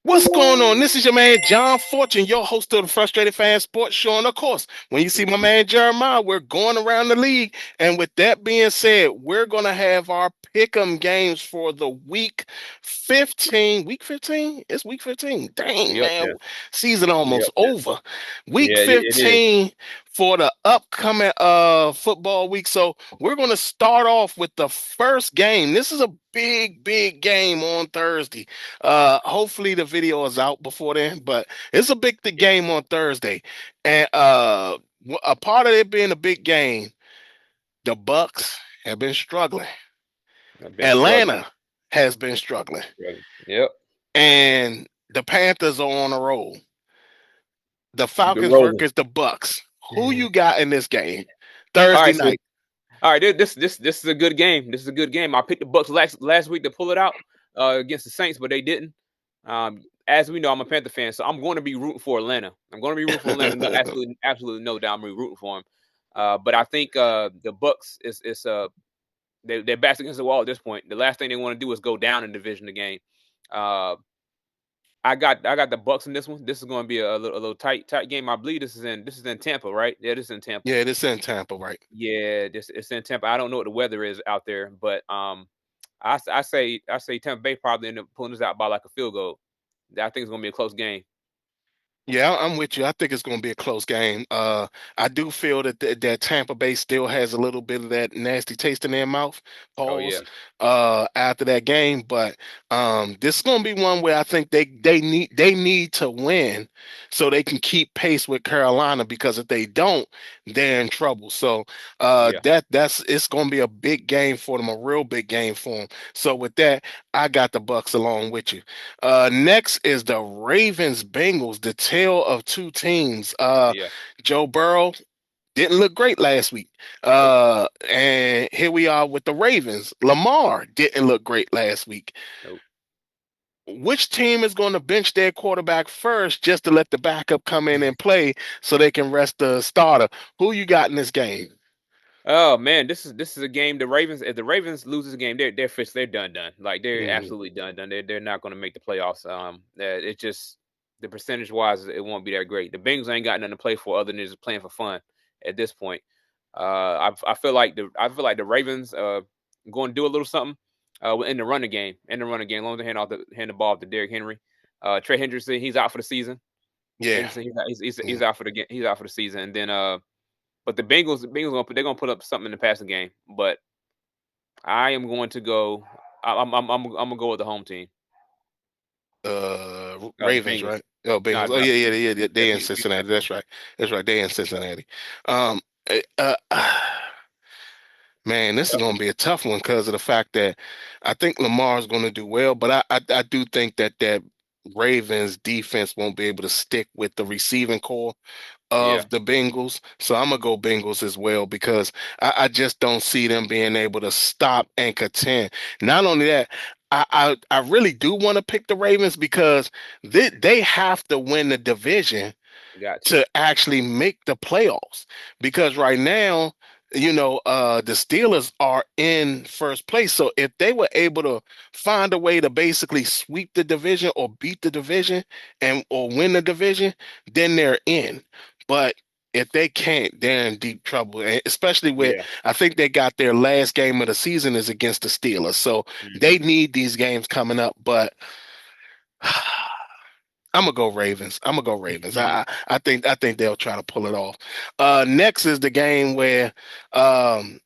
What's going on? This is your man John Fortune, your host of the Frustrated Fan Sports Show. And of course, when you see my man Jeremiah, we're going around the league. And with that being said, we're going to have our pick'em games for the week 15. Week 15? It's week 15. Dang, Yep, man. yeah, Season almost yep, yeah, over. Week yeah. It is. 15 for the upcoming football week. So we're going to start off with the first game. This is a big game on Thursday. Hopefully the video is out before then, but it's a big game on Thursday. And a part of it being a big game, the Bucks have been struggling. I've been struggling. Atlanta has been struggling. Yep. And the Panthers are on a roll. The Keep it Falcons rolling. versus the Bucks. Who you got in this game? All Thursday right, so night. all right, this is a good game. This is a good game. I picked the Bucks last week to pull it out against the Saints, but they didn't. As we know, I'm a Panther fan, so I'm going to be rooting for Atlanta. I'm going to be rooting for Atlanta. No, absolutely no doubt. I'm going to be rooting for them. But I think the Bucks is they're backs against the wall at this point. The last thing they want to do is go down in division again. I got the Bucks in this one. This is going to be a little tight game. I believe this is in Tampa, right? Yeah, this is in Tampa. Yeah, this is in Tampa, right? Yeah, it's in Tampa. I don't know what the weather is out there, but I say Tampa Bay probably end up pulling this out by like a field goal. I think it's going to be a close game. Yeah, I'm with you. I think it's going to be a close game. I do feel that Tampa Bay still has a little bit of that nasty taste in their mouth, Oh yeah, pause, after that game. But this is going to be one where I think they need to win so they can keep pace with Carolina, because if they don't, they're in trouble. So yeah. that's it's going to be a big game for them, a real big game for them. So with that, I got the Bucks along with you. Next is the Ravens Bengals, the tale of two teams. Yeah. Joe Burrow didn't look great last week. Nope. And here we are with the Ravens. Lamar didn't look great last week. Nope. Which team is going to bench their quarterback first just to let the backup come in and play so they can rest the starter? Who you got in this game? Oh man, this is a game. The Ravens, if the Ravens lose this game, they're fixed. They're done. Like they're Mhm. absolutely done. They're not going to make the playoffs. It's just the percentage wise, it won't be that great. The Bengals ain't got nothing to play for other than just playing for fun at this point. I feel like the Ravens going to do a little something in the running game. In the running game, as long as they hand the ball off to Derrick Henry. Trey Hendrickson, he's out for the season. Yeah. Hendrickson, he's out for the season. And then but the Bengals they're gonna put up something in the passing game. But I am going to go. I'm gonna go with the home team. The Ravens, Bengals. right? Oh, Bengals. Not Oh, not yeah. yeah, They in Cincinnati. That's right. That's right. They in Cincinnati. Um, eh, man, this is tough going one. to be a tough one because of the fact that I think Lamar is going to do well, but I do think that Ravens defense won't be able to stick with the receiving core Yeah, of the Bengals. So I'm gonna go Bengals as well, because I just don't see them being able to stop and contend. Not only that, I really do want to pick the Ravens because they have to win the division got to. to actually make the playoffs. Because right now, the Steelers are in first place. So if they were able to find a way to basically sweep the division or beat the division and or win the division, then they're in. But if they can't, they're in deep trouble. And especially with, Yeah. I think they got their last game of the season is against the Steelers. So Hmm. they need these games coming up. But I'm gonna go Ravens. I'm gonna go Ravens. I think they'll try to pull it off. Next is the game where um,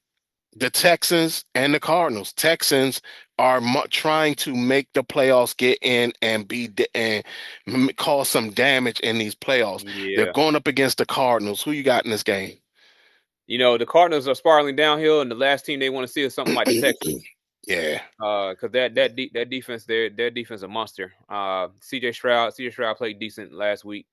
the Texans and the Cardinals. Texans are trying to make the playoffs, get in and cause some damage in these playoffs. They're Yeah. going up against the Cardinals. Who you got in this game? The Cardinals are spiraling downhill, and the last team they want to see is something like the Texans. Yeah, Because that defense, their defense is a monster. CJ Stroud played decent last week.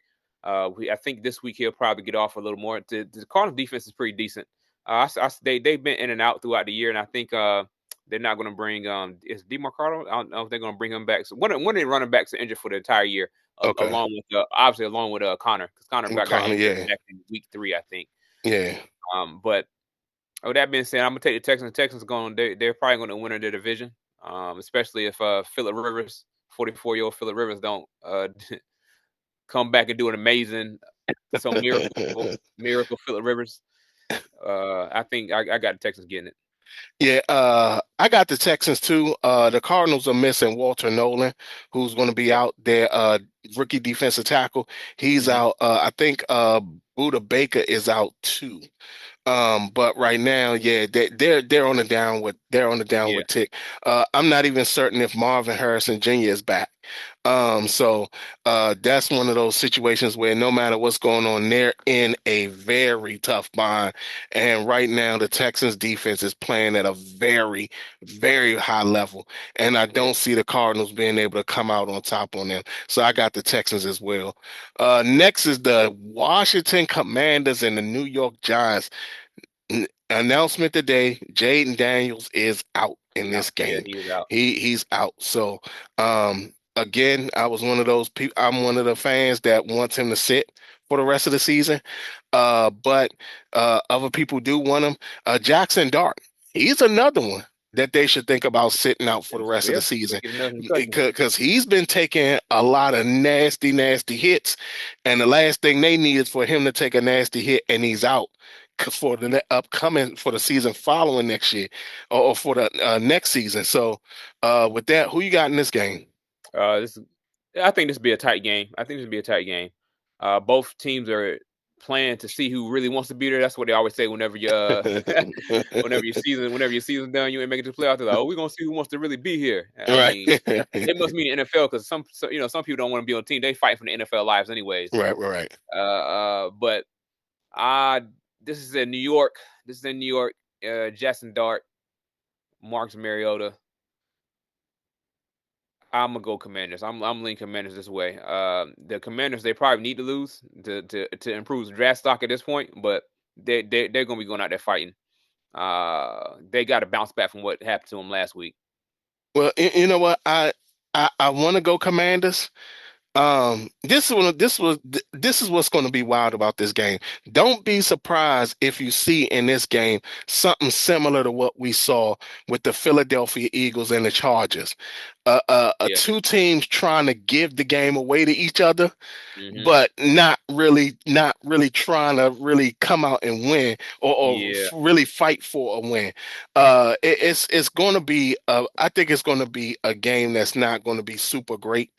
I think this week he'll probably get off a little more. The Cardinals defense is pretty decent. They've been in and out throughout the year, and I think they're not going to bring is DeMarcado. I don't know if they're going to bring him back. So one of the running backs are injured for the entire year, Okay. along with obviously along with Connor, because Connor got Connor, injured yeah. back in week 3, I think. Yeah. But with that being said, I'm gonna take the Texans. The Texans going. They're probably going to win their division. Especially if Phillip Rivers, 44-year-old Phillip Rivers, don't come back and do an amazing, some miracle Phillip Rivers. I think I got the Texans getting it. Yeah, I got the Texans too. The Cardinals are missing Walter Nolan, who's going to be Yep. out there. Rookie defensive tackle. He's Hmm. out. I think Buda Baker is out too. But right now, yeah, they're on the Yeah. downward tick. I'm not even certain if Marvin Harrison Jr. is back. So that's one of those situations where no matter what's going on, they're in a very tough bind. And right now, the Texans defense is playing at a very, very high level. And I Yeah. don't see the Cardinals being able to come out on top on them. So I got the Texans as well. Next is the Washington Commanders and the New York Giants. Announcement today, Jaden Daniels is out in He this out. Yeah, game. he is out. He's out. So again, I was one of those people. I'm one of the fans that wants him to sit for the rest of the season. But other people do want him. Jackson Dart, he's another one that they should think about sitting out for the rest of Yeah, the season get another concussion. because he's been taking a lot of nasty, nasty hits, and the last thing they need is for him to take a nasty hit and he's out for the upcoming for the season following next year or for the next season. So, with that, who you got in this game? This, I think this will be a tight game. I think this will be a tight game. Both teams are playing to see who really wants to be there. That's what they always say whenever you whenever your season's done, you ain't making it to the playoffs. They're like, oh, we're gonna see who wants to really be here. I Right. mean, it must mean the NFL because some people don't want to be on the team. They fight for the NFL lives anyways. Right. But uh, this is in New York. This is in New York. Jackson Dart, Marcus Mariota. I'm gonna go Commanders. I'm leaning Commanders this way. The Commanders they probably need to lose to improve draft stock at this point, but they're gonna be going out there fighting. They got to bounce back from what happened to them last week. Well, you know what? I want to go Commanders. This is what's going to be wild about this game. Don't be surprised if you see in this game something similar to what we saw with the Philadelphia Eagles and the Chargers. Yeah. Two teams trying to give the game away to each other, Hmm. but not really trying to really come out and win or Yeah. really fight for a win. It's going to be I think it's going to be a game that's not going to be super great.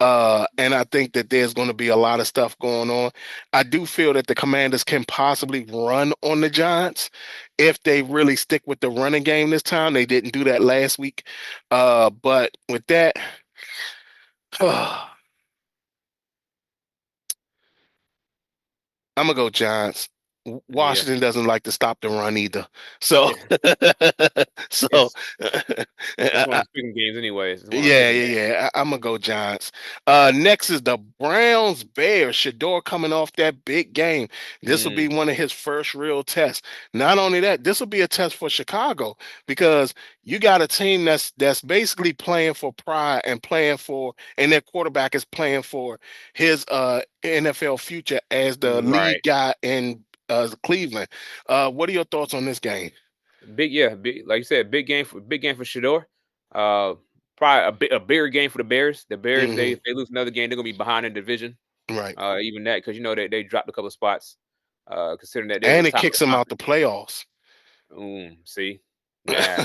And I think that there's going to be a lot of stuff going on. I do feel that the Commanders can possibly run on the Giants if they really stick with the running game this time. They didn't do that last week. But with that, I'm gonna go Giants. Yeah. Washington doesn't like to stop the run either. So, Yeah. so It's it's one of the picking games, anyways. It's one of the yeah, picking games. I'm gonna go Giants. Next is the Browns Bears. Shador coming off that big game. This will be Mm, one of his first real tests. Not only that, this will be a test for Chicago because you got a team that's basically playing for pride and playing for, and their quarterback is playing for his NFL future as the lead right. guy in Cleveland. What are your thoughts on this game? Big, like you said, big game for Shador. Uh, Probably a bigger game for the Bears. The Bears, Hmm. if they lose another game, they're gonna be behind in the division. Right. Even that because they dropped a couple of spots. Considering that they were And the it top of kicks the them out the conference. playoffs. See, nah.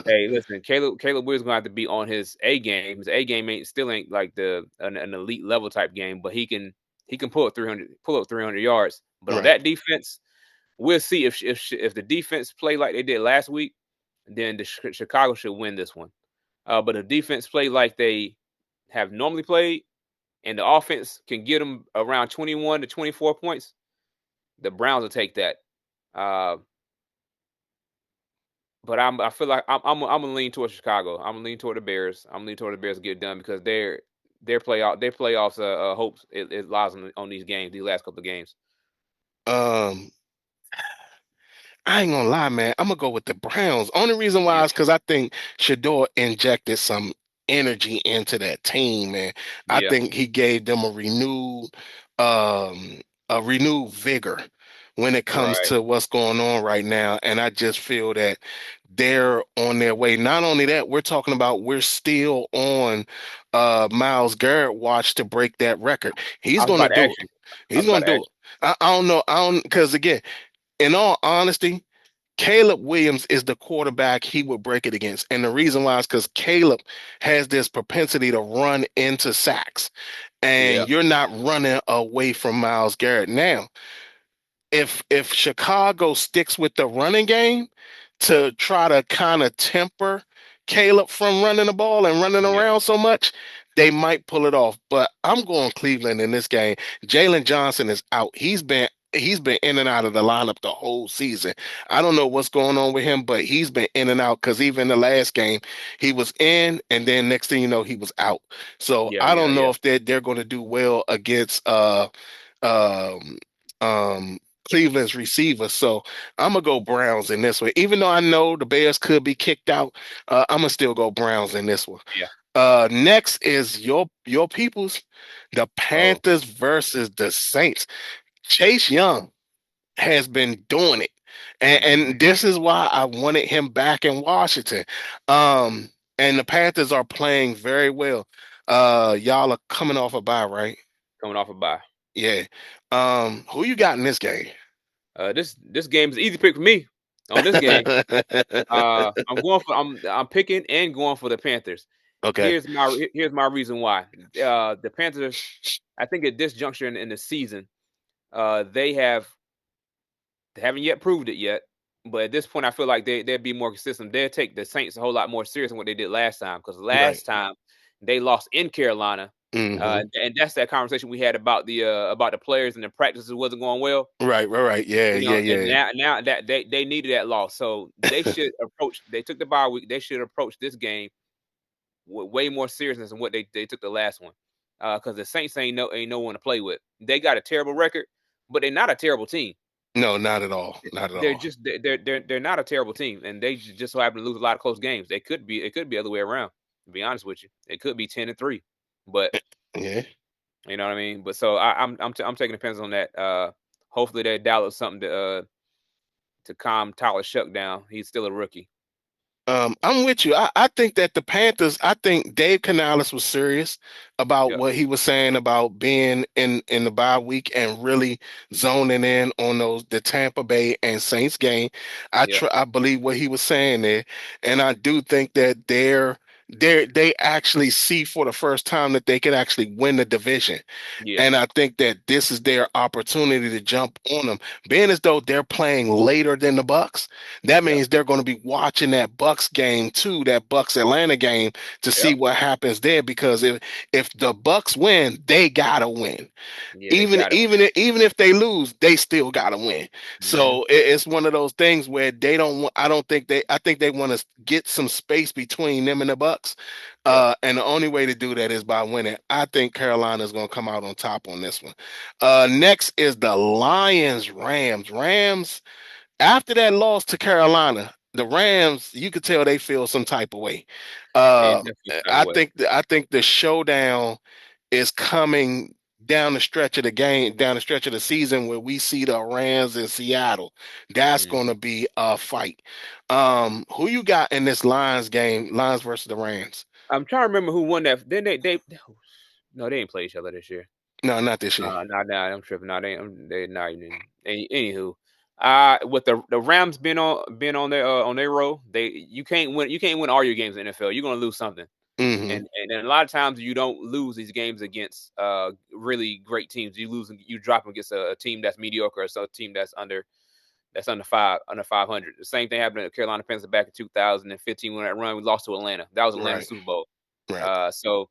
Hey, listen, Caleb Williams gonna have to be on his A game. His A game ain't like an elite level type game, but he can pull up 300 yards. But on Right. that defense, we'll see if the defense play like they did last week, then Chicago should win this one. But if defense play like they have normally played, and the offense can get them around 21 to 24 points, the Browns will take that. Uh, but I feel like I'm gonna lean towards Chicago. I'm gonna lean toward the Bears. I'm gonna lean toward the Bears to get it done because their playoffs hopes it lies on these games, these last couple of games. Um, I ain't gonna lie, man. I'm gonna go with the Browns. Only reason why Yeah, is because I think Shador injected some energy into that team, man. I yeah, think he gave them um, a renewed vigor when it comes right. to what's going on right now. And I just feel that they're on their way. Not only that, we're talking about we're still on Myles Garrett watch to break that record. I He's was gonna about to do ask it. you. I He's was about gonna to do ask it. I don't know. I don't because again, in all honesty. Caleb Williams is the quarterback he would break it against. And the reason why is because Caleb has this propensity to run into sacks, you. and Yeah, you're not running away from Myles Garrett. Now, if Chicago sticks with the running game to try to kind of temper Caleb from running the ball and running yeah, around so much, they might pull it off. But I'm going Cleveland in this game. Jalen Johnson is out. He's been in and out of the lineup the whole season. I don't know what's going on with him, but he's been in and out because even the last game he was in, and then next thing you know he was out. So yeah, I yeah, don't know yeah, if they're going to do well against um um Cleveland's receiver. So I'm gonna go Browns in this one. Even though I know the Bears could be kicked out, I'm gonna still go Browns in this one. yeah. Next is your peoples, the Oh, Panthers versus the Saints. Chase Young has been doing it. And, hmm, and this is why I wanted him back in Washington. Um, and the Panthers are playing very well. Y'all are coming off a bye, right? coming off a bye. Yeah. Who you got in this game? This game is easy pick for me on this game. I'm picking and going for the Panthers. Okay. Here's my reason why. The Panthers, I think at this juncture in the season, they haven't yet proved it yet. But at this point, I feel like they'd be more consistent. They'll take the Saints a whole lot more serious than what they did last time. Because Right. last time they lost in Carolina, Hmm. and that's that conversation we had about the players and the practices wasn't going well. Right, right, right. Yeah, yeah, And yeah. now that they needed that loss, so they should approach. They took the bye week. They should approach this game with way more seriousness than what they took the last one. Because the Saints ain't no one to play with. They got a terrible record, but they're not a terrible team. No, not at all. Not at They're all. just they're not a terrible team, and they just so happen to lose a lot of close games. It could be the other way around. To be honest with you, it could be 10-3, but Yeah. you know what I mean. But so I'm taking the Panthers on that. Hopefully they dial up something to calm Tyler Shuck down. He's still a rookie. I'm with you. I think that the Panthers, I think Dave Canales was serious about Yep, what he was saying about being in the bye week and really zoning in on the Tampa Bay and Saints game. yep, I believe what he was saying there, and I do think that they actually see for the first time that they can actually win the division. yeah, And I think that this is their opportunity to jump on them. Being as though they're playing later than the Bucks, that yep, means they're going to be watching that Bucks game too, that Bucks Atlanta game to see yep. what happens there. Because if the Bucks win, they gotta win. Yeah, they Even got it. even even if they lose, they still gotta win. Hmm. So it's one of those things where they don't want. I don't think they. I think they want to get some space between them and the Bucks. Yep. And the only way to do that is by winning. I think Carolina is going to come out on top on this one. Next is the Lions Rams. Rams, after that loss to Carolina, the Rams, you could tell they feel some type of way. They Um, definitely type of I way. think I think the showdown is coming down the stretch of the game, down the stretch of the season where we see the Rams in Seattle. That's going Hmm. to be a fight. Who you got in this Lions game? Lions versus the Rams? I'm trying to remember who won that. Then they no, they didn't play each other this year. No, not this year. Nah, I'm tripping. Nah, they not even. Anywho, with the Rams been on their road, you can't win all your games in the NFL. You're gonna lose something. Hmm. And a lot of times you don't lose these games against really great teams. You drop them against a team that's mediocre or some team that's under 500. The same thing happened to Carolina Panthers back in 2015 when that run we lost to Atlanta. That was Atlanta's Right, Super Bowl. right. So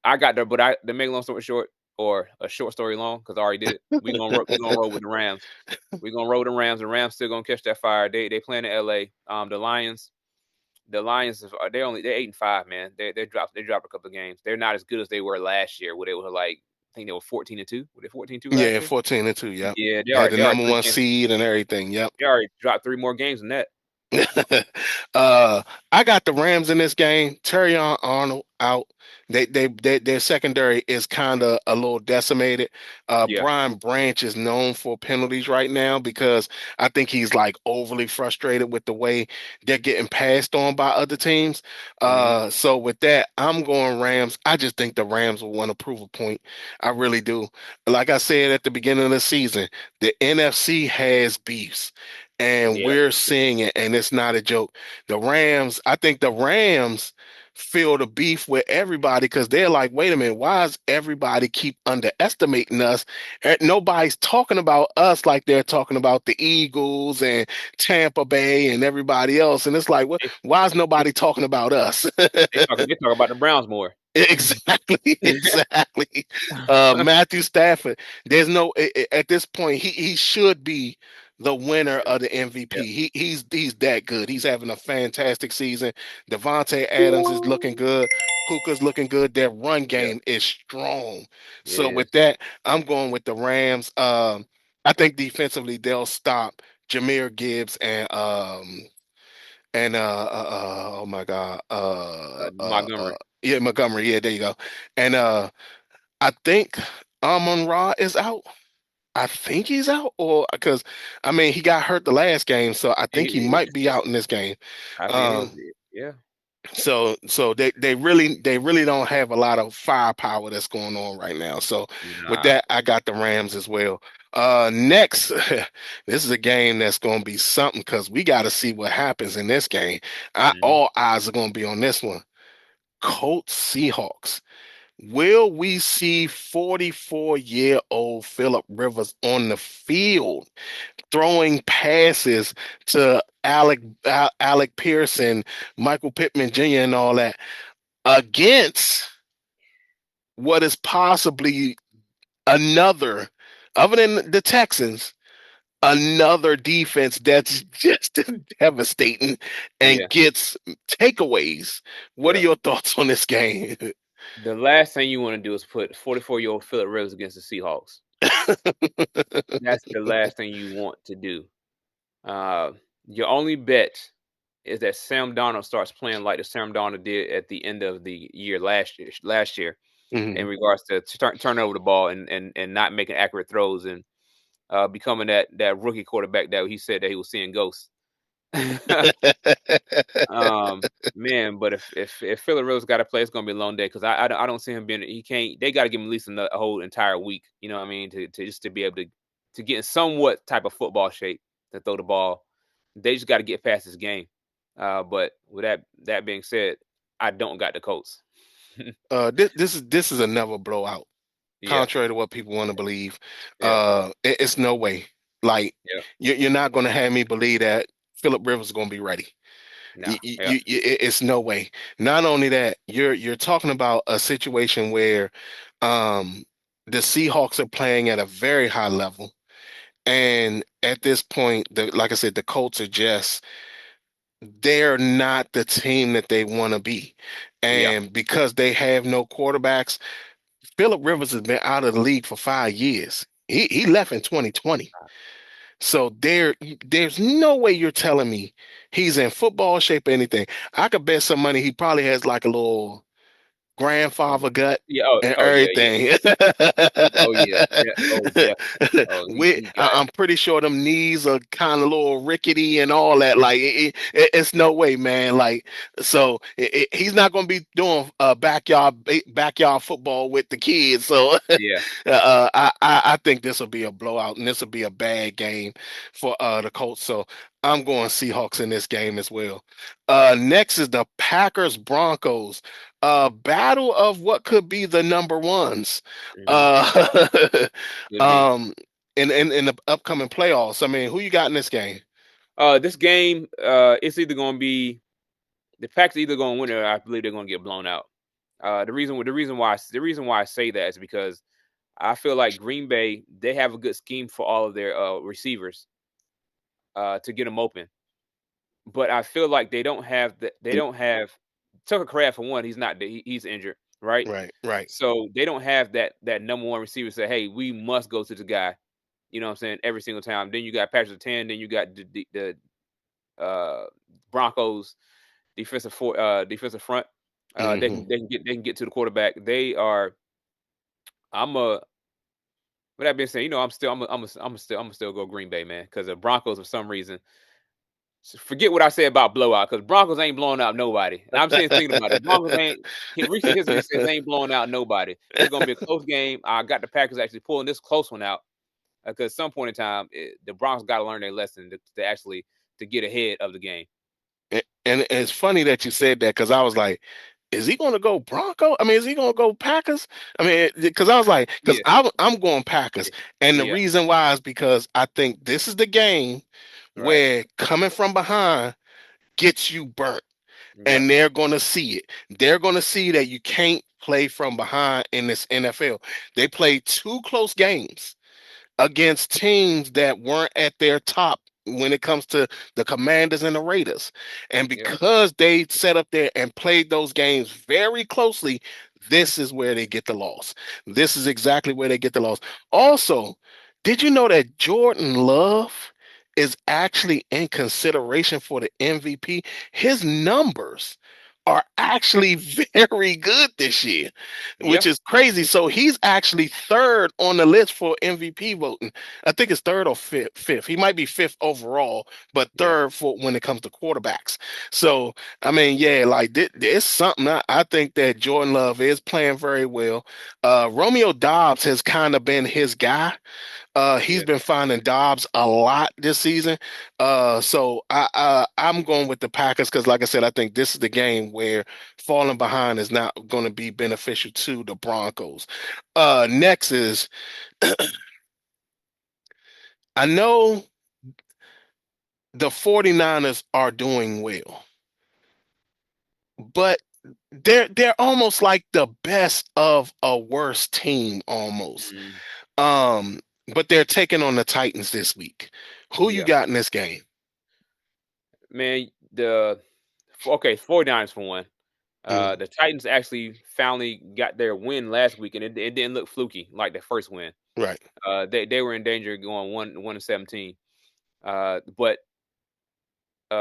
I got there, but to make a long story short, or a short story long, because I already did it. We gonna roll with the Rams. We gonna roll with the Rams. The Rams still gonna catch that fire. They playing in L.A. The Lions they're 8-5, man. They dropped a couple of games. They're not as good as they were last year, where they were like I think they were 14-2. Were they 14-2 last Yeah, year? 14-2. Yep. Yeah, Had the they are number 3 one games. seed and everything. Yep. They already dropped 3 more games than that. uh, I got the Rams in this game. Terry Arnold out. Their secondary is kind of a little decimated. Yeah. Brian Branch is known for penalties right now because I think he's like overly frustrated with the way they're getting passed on by other teams. Mhm. So with that, I'm going Rams. I just think the Rams will want to prove a point. I really do. Like I said at the beginning of the season, the NFC has beefs and Yeah. we're seeing it, and it's not a joke. I think the Rams feel the beef with everybody because they're like, wait a minute, why does everybody keep underestimating us? Nobody's talking about us like they're talking about the Eagles and Tampa Bay and everybody else. And it's like, what? They Why is they nobody talking about us? they talk about the Browns more. Exactly, exactly. Matthew Stafford. There's no at this point he should be the winner of the Yeah. MVP. He's that good. He's having a fantastic season. Devontae Adams is looking good. Puka's looking good. Their run Yeah. game is strong. It So with is. that, I'm going with the Rams. I think defensively they'll stop Jameer Gibbs and oh my God Montgomery. yeah, Montgomery, yeah, there you go. And I think Amon Ra is out. I think he's out, or because I mean he got hurt the last game, so I think he might be out in this game. I think Um, he'll yeah. so they really don't have a lot of firepower that's going on right now. So with Nah. that, I got the Rams as well. Next, this is a game that's going to be something because we got to see what happens in this game. Mhm. All eyes are going to be on this one. Colts Seahawks. Will we see 44-year-old Philip Rivers on the field throwing passes to Alec Pearson, Michael Pittman Jr., and all that against what is possibly another, other than the Texans, another defense that's just devastating and Yeah. gets takeaways? What are Yeah. your thoughts on this game? The last thing you want to do is put 44-year-old Philip Rivers against the Seahawks. That's the last thing you want to do. Uh, your only bet is that Sam Darnold starts playing like the Sam Darnold did at the end of the year last year in Mhm. regards to turn over the ball and not making accurate throws and becoming that rookie quarterback that he said that he was seeing ghosts. Man, but if Phillip Rivers got to play, it's gonna be a long day because I don't see him being. He can't. They got to give him at least a whole entire week. You know what I mean? To just to be able to get in somewhat type of football shape to throw the ball. They just got to get past this game. But with that being said, I don't got the Colts. This is another blowout, Yeah, contrary to what people want to believe. yeah, It's no way. Like yeah. you're not going to have me believe that Philip Rivers is going to be ready. Nah, yeah, It's no way. Not only that, you're talking about a situation where um, the Seahawks are playing at a very high level, and at this point, like I said, the Colts are just they're not the team that they want to be, yeah. and because they have no quarterbacks. Philip Rivers has been out of the league for 5 years. He left in 2020. So there's no way you're telling me he's in football shape or anything. I could bet some money he probably has like a little grandfather gut Yeah. Oh, and oh yeah, yeah. everything. Oh yeah, yeah. Oh yeah. Oh, he got I'm pretty sure them knees are kind of a little rickety and all that. Like it's no way, man. Like so, he's not going to be doing backyard football with the kids. So yeah. I think this will be a blowout and this will be a bad game for the Colts. So I'm going Seahawks in this game as well. Next is the Packers Broncos. Battle of what could be the number ones. Hmm. Uh, Could be. um, in the upcoming playoffs. I mean, who you got in this game? This game, it's either going to be the Packers either going to win or I believe they're going to get blown out. The reason why I say that is because I feel like Green Bay they have a good scheme for all of their receivers to get them open, but I feel like they don't have Tucker Craft for one. He's not he's injured. right? Right. Right. So they don't have that number one receiver say, hey, we must go to the guy. You know what I'm saying? Every single time. Then you got Patrick 10. Then you got the Broncos defensive front. They Hmm. can get to the quarterback. They are. I'm a. With that being said, I'm still go Green Bay, man, because the Broncos for some reason. Forget what I said about blowout, because Broncos ain't blowing out nobody. And I'm saying thinking about it. Broncos ain't recent history says they ain't blowing out nobody. It's gonna be a close game. I got the Packers actually pulling this close one out because at some point in time, the Broncos got to learn their lesson to actually to get ahead of the game. And it's funny that you said that because I was like, is he going to go Bronco? I mean, is he going to go Packers? I mean, because I was like, because Yeah, I'm going Packers. yeah, And the yeah, reason why is because I think this is the game right, where coming from behind gets you burnt. yeah, And they're going to see it. They're going to see that you can't play from behind in this NFL. They played two close games against teams that weren't at their top when it comes to the Commanders and the Raiders. And yeah, because they set up there and played those games very closely, this is where they get the loss. This is exactly where they get the loss. Also, did you know that Jordan Love is actually in consideration for the MVP? His numbers are actually very good this year, which yeah, is crazy. So he's actually third on the list for MVP voting. I think it's third or fifth. Fifth. He might be fifth overall, but yeah, third for when it comes to quarterbacks. So I mean, yeah, like it's something. I think that Jordan Love is playing very well. Romeo Dobbs has kind of been his guy. He's yeah, been finding Dobbs a lot this season. So I'm going with the Packers because, like I said, I think this is the game where falling behind is not going to be beneficial to the Broncos. Next is I know the 49ers are doing well, but they're almost like the best of a worse team almost. mm, Um, but they're taking on the Titans this week. Who you yeah. got in this game? Man, okay, 49ers for one. Mm, The Titans actually finally got their win last week, and it didn't look fluky like the first win. right. They were in danger of going 1-17. But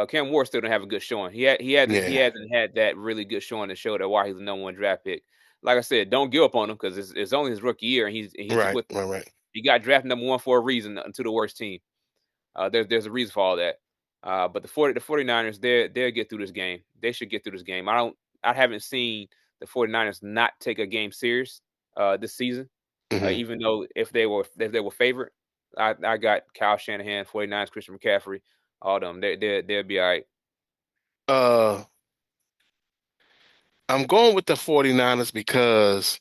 Cam Ward still didn't have a good showing. He Yeah. hasn't had that really good showing to show that why he's the number one draft pick. Like I said, don't give up on him because it's only his rookie year and he's Right. with Right. Right. he got drafted number one for a reason to the worst team. There's a reason for all that. But the 49ers, they'll get through this game. They should get through this game. I haven't seen the 49ers not take a game serious this season. Hmm. Even though if they were favorite, I got Kyle Shanahan, 49ers, Christian McCaffrey, all them. They'll be all right. Uh, I'm going with the 49ers because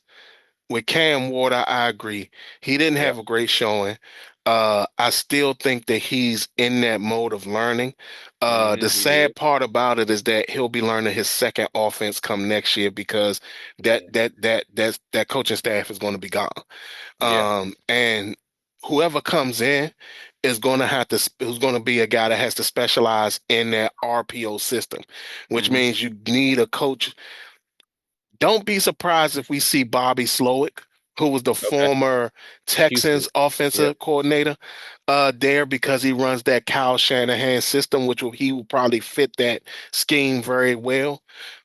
with Cam Ward, I agree. He didn't Yeah. have a great showing. I still think that he's in that mode of learning. The He is. sad part about it is that he'll be learning his second offense come next year because that Yeah. that that that coaching staff is going to be gone. Yeah. And whoever comes in is going to who's going to be a guy that has to specialize in that RPO system, which Hmm. means you need a coach. Don't be surprised if we see Bobby Slowick, who was the Okay. former Houston. Texans Yeah. offensive coordinator, there because he runs that Kyle Shanahan system, he will probably fit that scheme very well.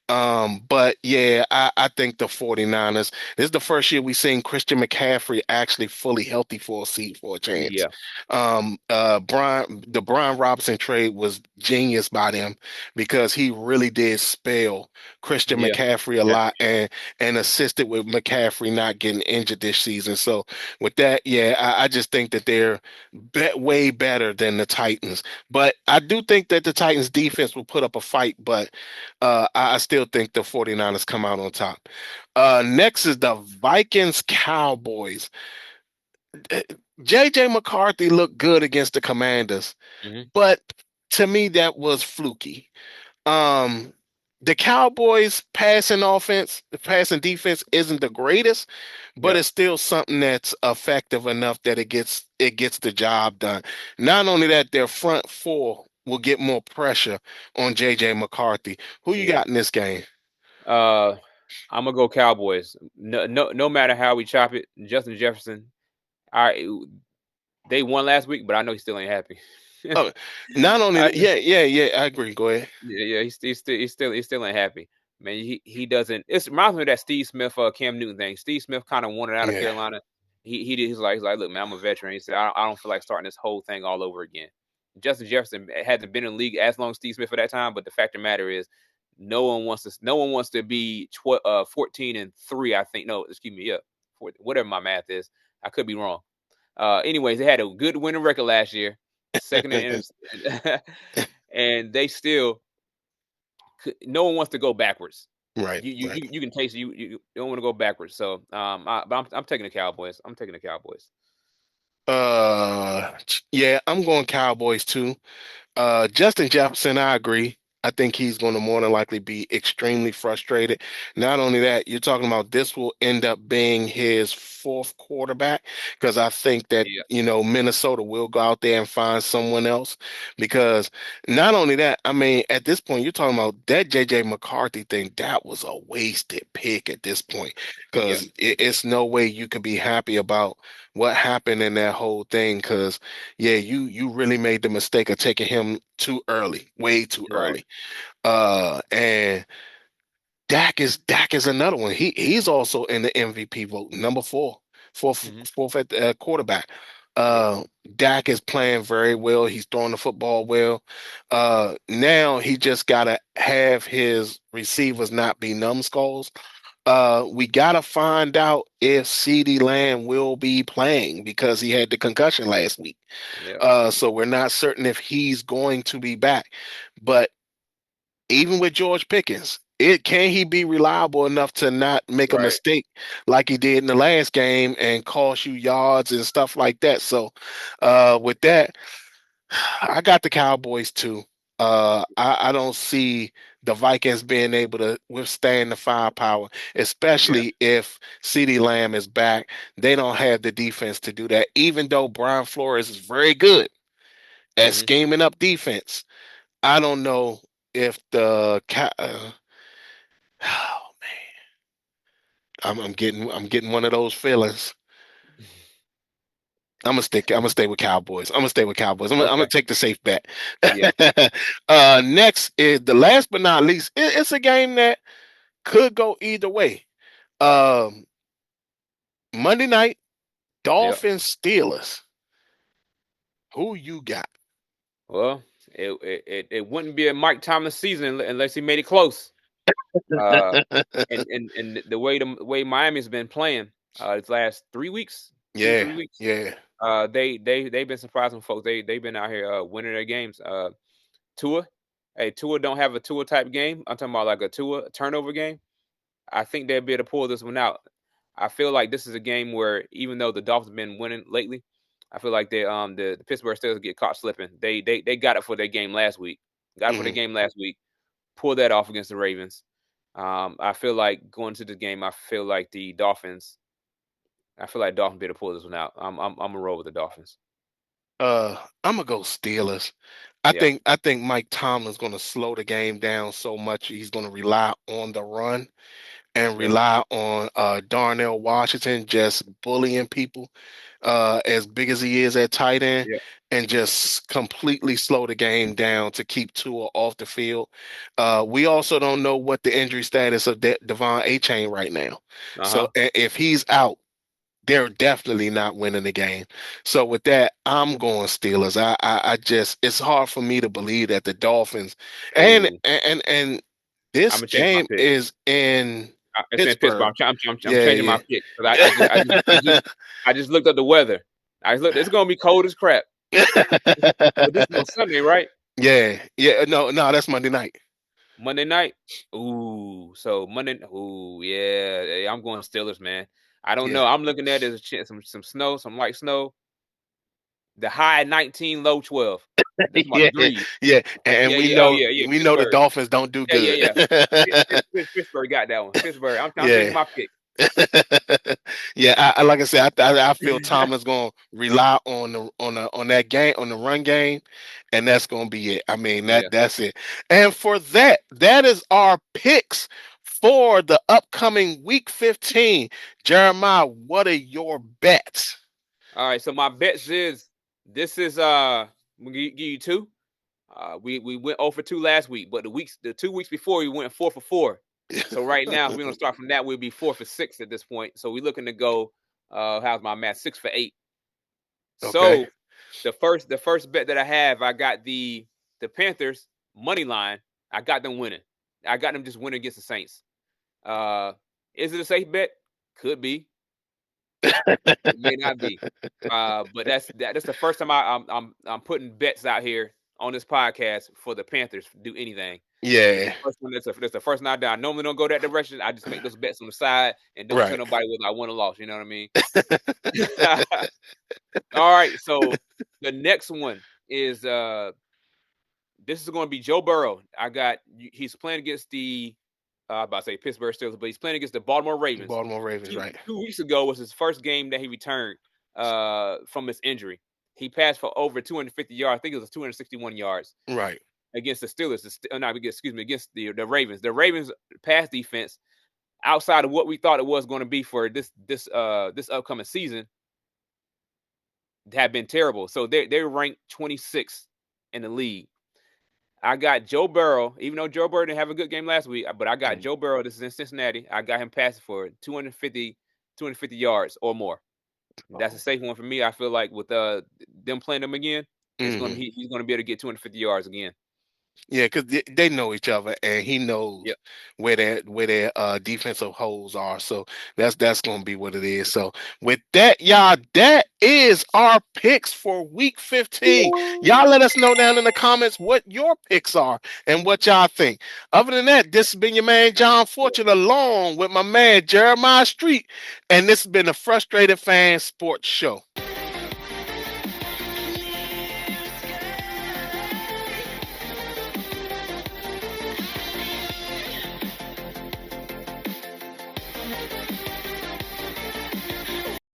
But yeah, I think the 49ers, this is the first year we've seen Christian McCaffrey actually fully healthy for a seat for a chance. Yeah. The Brian Robinson trade was genius by them because he really did spell Christian Yeah. McCaffrey a lot and assisted with McCaffrey not getting injured this season. So with that, yeah, I just think that they're way better than the Titans. But I do think that the Titans defense will put up a fight, but I still think the 49ers come out on top. Next is the Vikings Cowboys. JJ McCarthy looked good against the Commanders, Hmm. but to me that was fluky. Um, the Cowboys the passing defense isn't the greatest, but Yeah. it's still something that's effective enough that it gets the job done. Not only that, their front four will get more pressure on JJ McCarthy. Who you Yeah. got in this game? I'm gonna go Cowboys. No matter how we chop it, Justin Jefferson. I They won last week, but I know he still ain't happy. Oh, not only I that, yeah, I agree. Go ahead. Yeah, he's still ain't happy. Man, he doesn't. It reminds me of that Steve Smith, Cam Newton thing. Steve Smith kind of wanted out of Yeah, Carolina. He's like, look, man, I'm a veteran. He said, I don't feel like starting this whole thing all over again. Justin Jefferson hasn't been in the league as long as Steve Smith at that time, but the fact of the matter is, no one wants to be 14-3. I think, no, excuse me, yeah, whatever my math is, I could be wrong. Anyways, they had a good winning record last year, second in and they still no one wants to go backwards. right, You can taste it. You don't want to go backwards. So but I'm taking the Cowboys. I'm taking the Cowboys. yeah, I'm going Cowboys too. Justin Jefferson, I agree. I think he's going to more than likely be extremely frustrated. Not only that, you're talking about this will end up being his fourth quarterback because I think that, Yeah, Minnesota will go out there and find someone else. Because not only that, I mean, at this point, you're talking about that JJ McCarthy thing. That was a wasted pick at this point yeah, because it's no way you could be happy about what happened in that whole thing. Because yeah, you really made the mistake of taking him too early, way too right. early. And Dak is another one. He's also in the MVP vote, number four, Hmm. fourth at quarterback. Yeah, Uh, Dak is playing very well. He's throwing the football well. Now he just gotta have his receivers not be numbskulls. We gotta find out if CeeDee Lamb will be playing because he had the concussion last week. yeah, So we're not certain if he's going to be back. But even with George Pickens, can he be reliable enough to not make a right. mistake like he did in the last game and cost you yards and stuff like that? So with that, I got the Cowboys too. I don't see the Vikings being able to withstand the firepower, Yeah. especially if CeeDee Lamb is back. They don't have the defense to do that, even though Brian Flores is very good at Hmm. scheming up defense. I don't know if oh man, I'm getting one of those feelings. I'm gonna stay with Cowboys. I'm gonna stay with Cowboys. I'm gonna Okay. take the safe bet. Yeah. Next is the last but not least. It's a game that could go either way. Um, Monday night, Yeah. Dolphins Steelers. Who you got? Well, it wouldn't be a Mike Thomas season unless he made it close. Uh, and the way Miami's been playing, its last 3 weeks, two Yeah, 3 weeks. yeah. They've been surprising folks. They've been out here winning their games. Tua, hey, Tua don't have a Tua type game. I'm talking about like a Tua turnover game. I think they'll be able to pull this one out. I feel like this is a game where even though the Dolphins have been winning lately, I feel like the Pittsburgh Steelers get caught slipping. They got it for their game last week. Got it for their Mhm. game last week. Pull that off against the Ravens. I feel like going to this game. I feel like the Dolphins. I feel like Dolphins be able to pull this one out. I'm gonna roll with the Dolphins. I'm gonna go Steelers. I Yeah, think I think Mike Tomlin's gonna slow the game down so much he's gonna rely on the run and yeah, rely on Darnell Washington just bullying people as big as he is at tight end yeah. and just completely slow the game down to keep Tua off the field. We also don't know what the injury status of Devon A Chain right now. Uh So huh. if he's out, they're definitely not winning the game. So with that, I'm going Steelers. I just it's hard for me to believe that the Dolphins Ooh, and I'm this gonna change my game pick. is in It's in Pittsburgh. Pittsburgh. I'm Yeah, changing my yeah. pick because I just looked at the weather. I looked. It's gonna be cold as crap. But this is on Sunday, right? Yeah, yeah. No, no, that's Monday night. Monday night. Ooh, so Monday. Ooh, yeah. I'm going Steelers, man. I don't Yeah. know. I'm looking at it as a chance, some snow, some light snow. The high 19, low 12. That's about Yeah, the breeze. yeah. And Yeah, we yeah. Oh, know yeah, yeah. we know the Pittsburgh. Dolphins don't do Yeah, yeah, good. yeah. Pittsburgh got that one. Pittsburgh. I'm changing Yeah. my pick. Yeah, like I said, I feel Tomlin's going to rely on that game on the run game, and that's going to be it. I mean Yeah. that's it. And for that, that is our picks for the upcoming Week 15. Jeremiah, what are your bets? All right, so my bets is this is I'm gonna give you two. We went 0 for 2 last week, but the 2 weeks before we went 4 for 4. So right now, if we're gonna start from that, we'll be 4 for 6 at this point. So we're looking to go. How's my math? 6 for 8. Okay. So the first bet that I have, I got the Panthers money line. I got them winning. I got them just winning against the Saints. Is it a safe bet? Could be. It may not be. But that's the first time I'm putting bets out here on this podcast for the Panthers to do anything. And it's Yeah. the first one. That's the first one I do. I normally don't go that direction. I just make those bets on the side and don't tell Right. nobody whether I won or lost. You know what I mean? All right. So the next one is this is going to be Joe Burrow. He's playing against the about to say Pittsburgh Steelers, but he's playing against the Baltimore Ravens. Baltimore Ravens, two, right. 2 weeks ago was his first game that he returned from his injury. He passed for over 250 yards. I think it was 261 yards Right. against the Steelers. Against the Ravens. The Ravens pass defense, outside of what we thought it was going to be for this upcoming season, have been terrible. So they're ranked 26th in the league. I got Joe Burrow, even though Joe Burrow didn't have a good game last week, but I got Joe Burrow. This is in Cincinnati. I got him passing for 250 yards or more. That's a safe one for me. I feel like with them playing them again, he's going to be able to get 250 yards again. Yeah, because they know each other, and he knows Yep. where their defensive holes are. So that's going to be what it is. So with that, y'all, that is our picks for Week 15. Y'all let us know down in the comments what your picks are and what y'all think. Other than that, this has been your man John Fortune along with my man Jeremiah Street, and this has been the Frustrated Fan Sports Show.